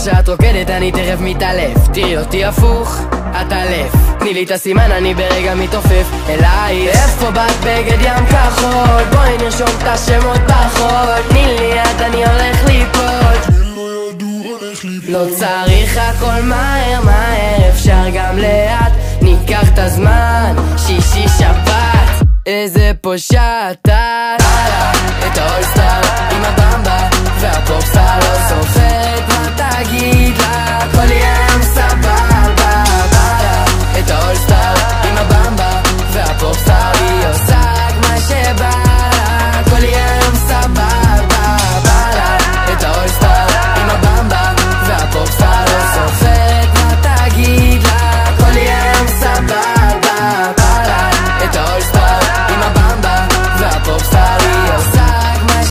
שאת רוקדת אני תכף מתעלף, תראי אותי הפוך, את אלף. תני לי את הסימן אני ברגע מתעופף אליי. איפה בת בגד ים כחול? בואי נרשום את השמות בחול. תני לי יד אני הולך ליפול. לא צריך הכל מהר מהר, אפשר גם לאט, ניקח את הזמן, שישי שבת. איזה פושעת את העולם